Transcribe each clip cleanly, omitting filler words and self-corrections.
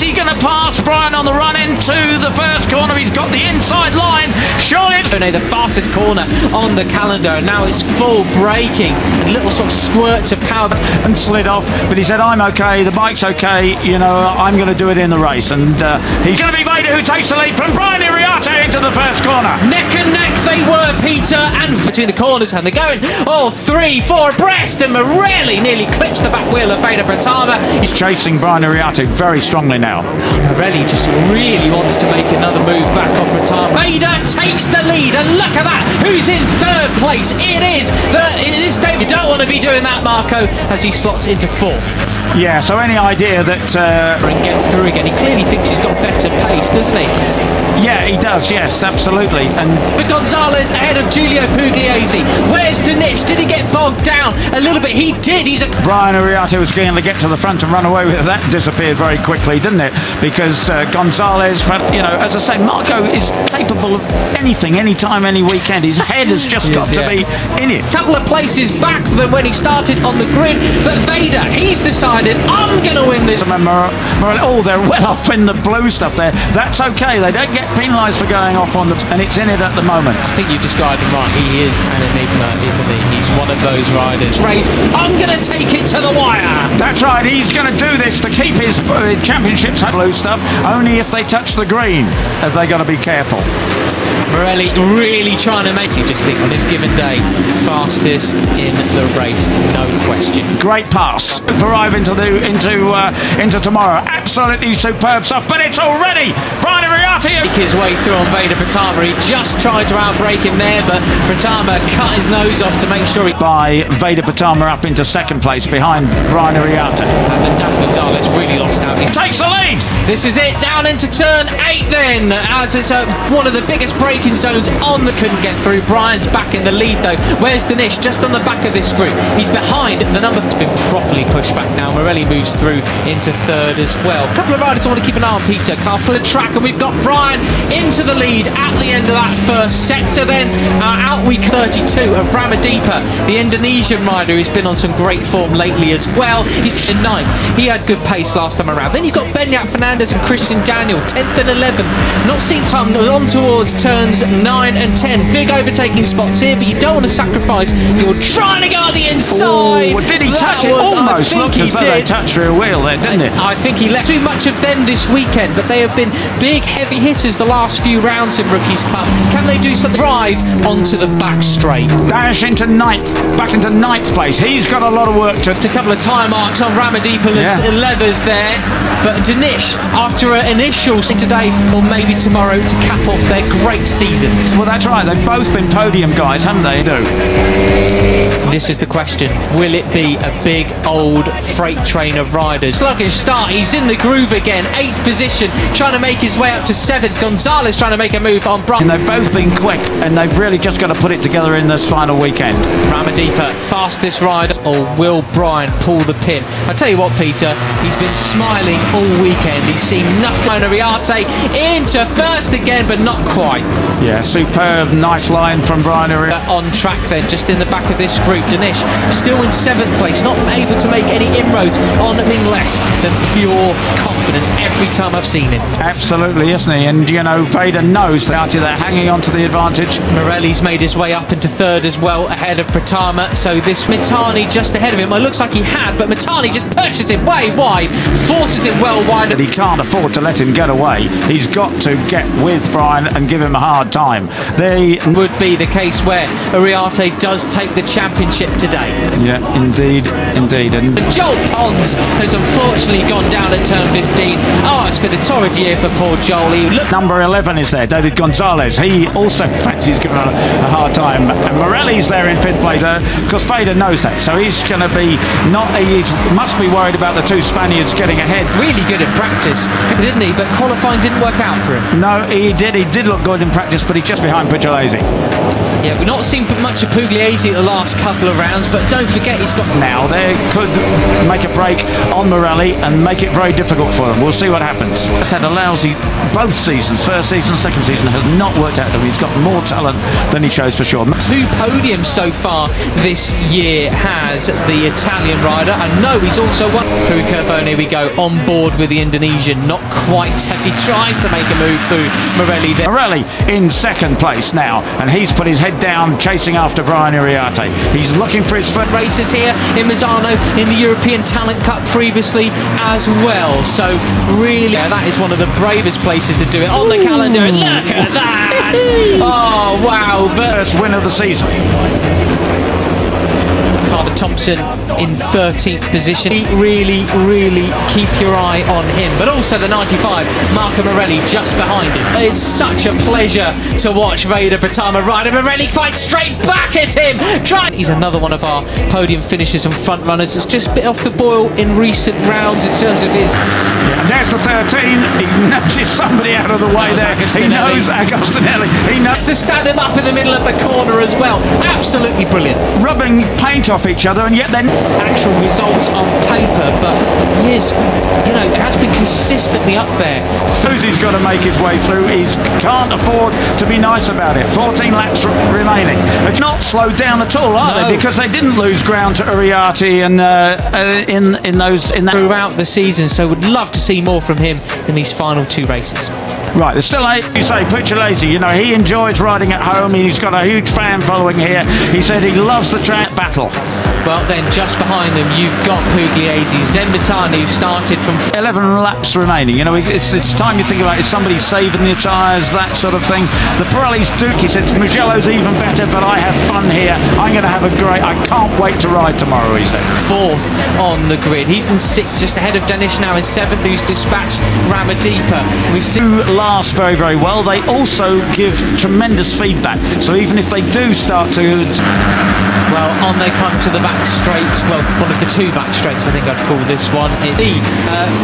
he going to pass Brian on the run into the first corner? He's got the inside line. Surely it's the fastest corner on the calendar. Now it's full braking and little sort of squirts of power. And slid off, but he said, I'm okay, the bike's okay, you know, I'm going to do it in the race. And he's going to be Veda who takes the lead from Brian Iriarte into the first corner. Neck and neck they were, Peter, and between the corners, and they're going 3, 4 abreast, and Morelli nearly clips the back wheel of Veda Pratama. He's chasing Brian Iriarte very strongly now. Morelli just really wants to make another move back on Pratama. Veda takes the lead, and look at that, who's in third place? It is David. You don't want to be doing that, Marco, as he slots into fourth. Yeah, so any idea that and get through again? He clearly thinks he's got better pace, doesn't he? Yeah, he does, yes, absolutely. And but Gonzalez ahead of Giulio Pugliese. Where's Dinish? Did he get bogged down a little bit? He did. Brian Iriarte was going to get to the front and run away with it. That disappeared very quickly, didn't it? Because Gonzalez, you know, as I say, Marco is capable of anything, anytime, any weekend. His head has just got to be in it. Couple of places back than when he started on the grid, but Veda, he's decided, I'm going to win this. Oh, they're well off in the blue stuff there. That's okay. They don't get penalised for going off on and it's in it at the moment. I think you described him right. He is an enigma, isn't he? He's one of those riders. Race, I'm going to take it to the wire. That's right. He's going to do this to keep his championships blue stuff. Only if they touch the green have they got to be careful. Morelli really trying to make you just think on this given day, fastest in the race, no question. Great pass to arrive into tomorrow. Absolutely superb stuff, but it's already Brian Iriarte. Make his way through on Veda Pratama. He just tried to outbrake him there, but Pratama cut his nose off to make sure he. By Veda Pratama up into second place behind Brian Iriarte. And then Dan Gonzalez really lost out. He takes the lead. This is it, down into turn 8 then, as it's one of the biggest braking zones on. Couldn't get through. Brian's back in the lead though. Where's Dinish? Just on the back of this group. He's behind. The number's been properly pushed back now. Morelli moves through into third as well. A couple of riders I want to keep an eye on, Peter. Couple of track, and we've got Brian into the lead at the end of that first sector then. Out week 32 of Ramadipa, the Indonesian rider who's been on some great form lately as well. He's in 9th. He had good pace last time around. Then you've got Benyat Fernandez and Christian Daniel, 10th and 11th. Not seen some on towards turns 9 and 10. Big overtaking spots here, but you don't want to sacrifice. You're trying to go on the inside. Ooh, did he touch it? Almost looked as though they touched rear wheel there, didn't it? I think he left too much of them this weekend, but they have been big, heavy hitters the last few rounds in Rookies Cup. Can they do some drive onto the back straight? Dash into 9th, back into 9th place. He's got a lot of work to. A couple of tyre marks on Ramadipa's leathers there, but Dinish, after an initial today or maybe tomorrow to cap off their great seasons. Well, that's right. They've both been podium guys, haven't they? This is the question. Will it be a big old freight train of riders? Sluggish start. He's in the groove again. 8th position, trying to make his way up to 7th. Gonzalez trying to make a move on Brian. And they've both been quick, and they've really just got to put it together in this final weekend. Ramadipa, fastest rider, or will Brian pull the pin? I tell you what, Peter, he's been smiling all weekend. He's seen nothing. Iriarte into first again, but not quite. Yeah, superb, nice line from Brian Iriarte. On track then, just in the back of this group. Dinish still in 7th place, not able to make any inroads on anything less than pure confidence every time I've seen him. Absolutely, isn't he? And you know, Veda knows that they're hanging on to the advantage. Morelli's made his way up into third as well, ahead of Pratama. So this Mitani just ahead of him. It looks like he had, but Mitani just pushes him way wide, forces him well wide. But he can't afford to let him get away. He's got to get with Brian and give him a hard time. They would be the case where Iriarte does take the championship today. Yeah, indeed, indeed. And Joel Pons has unfortunately gone down at turn 15. Oh, it's been a torrid year for poor Joel. Number 11 is there, David Gonzalez. He also fancies giving a hard time. And Morelli's there in 5th place, because Veda knows that. So he's going to be he must be worried about the two Spaniards getting ahead. Really good at practice, didn't he? But qualifying didn't work out for him. No, he did. He did look good in practice, but he's just behind Pugliese. Yeah, we've not seen much of Pugliese the last couple of rounds, but don't forget he's got. Now they could make a break on Morelli and make it very difficult for him. We'll see what happens. He's had a lousy both seasons, first season, second season, has not worked out. He's got more talent than he shows for sure. 2 podiums so far this year has the Italian rider. I know he's also won through Curvone. We go on board with the Indonesian, not quite as he tries to make a move through Morelli there. Morelli in second place now, and he's put his head down chasing after Brian Uriarte. He's looking for his first races here in Misano in the European Talent Cup previously as well. So really, that is one of the bravest places to do it on the calendar. And look at that! Oh wow! First win of the season. Carter Thompson in 13th position. Really keep your eye on him. But also the 95, Marco Morelli, just behind him. It's such a pleasure to watch Veda Pratama ride, and Morelli fights straight back at him. He's another one of our podium finishers and front runners. It's just bit off the boil in recent rounds in terms of his... And there's the 13. He nudges somebody out of the way there. He knows Agostinelli. He knows to stand him up in the middle of the corner as well. Absolutely brilliant. Rubbing paint off each other, and yet then actual results on paper, but he is, you know, it has been consistently up there. He's got to make his way through. He can't afford to be nice about it. 14 laps remaining. It's not slowed down at all, are they? Because they didn't lose ground to Uriarte and throughout the season. So would love to see more from him in these final 2 races. Right, there's still, you say, Pucciolesi, you know, he enjoys riding at home. He's got a huge fan following here. He said he loves the track battle. Well, then just behind them, you've got Pugliese, Zemmitani, who started from 11 laps remaining. You know, it's time you think about, is somebody saving the tyres, that sort of thing. The Pirelli's Duke, he says, Mugello's even better, but I have fun here. I'm going to have a great, I can't wait to ride tomorrow, he said. 4th on the grid. He's in 6th, just ahead of Danish now in 7th, who's dispatched Ramadeepa. We've seen last very well. They also give tremendous feedback. So even if they do start to... Well, on they come to the back straight. Well, one of the 2 back straights, I think I'd call this one. It's the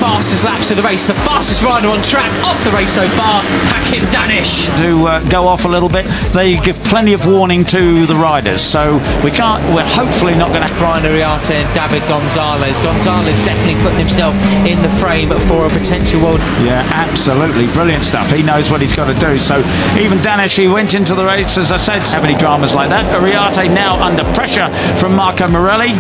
fastest laps of the race, the fastest rider on track of the race so far, Hakim Danish. To go off a little bit, they give plenty of warning to the riders, so we're hopefully not going to... Brian Uriarte and David Gonzalez. Gonzalez definitely putting himself in the frame for a potential world. Yeah, absolutely. Brilliant stuff. He knows what he's got to do. So even Danish, he went into the race, as I said, have any dramas like that. Uriarte now under pressure from Marco Morelli.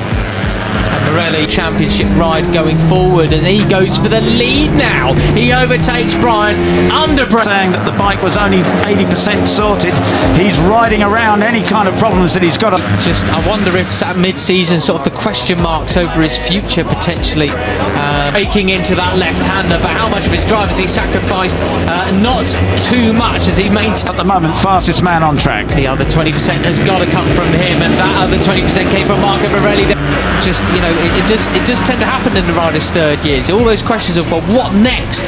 Morelli championship ride going forward, and he goes for the lead now. He overtakes Brian under pressure. Saying that the bike was only 80% sorted. He's riding around any kind of problems that he's got. I wonder if at mid-season, sort of the question marks over his future potentially breaking into that left-hander, but how much of his drive has he sacrificed? Not too much as he maintains. At the moment, fastest man on track. The other 20% has got to come from him, and that other 20% came from Marco Morelli. Just, you know, it does tend to happen in the rider's 3rd years. All those questions of, well, what next?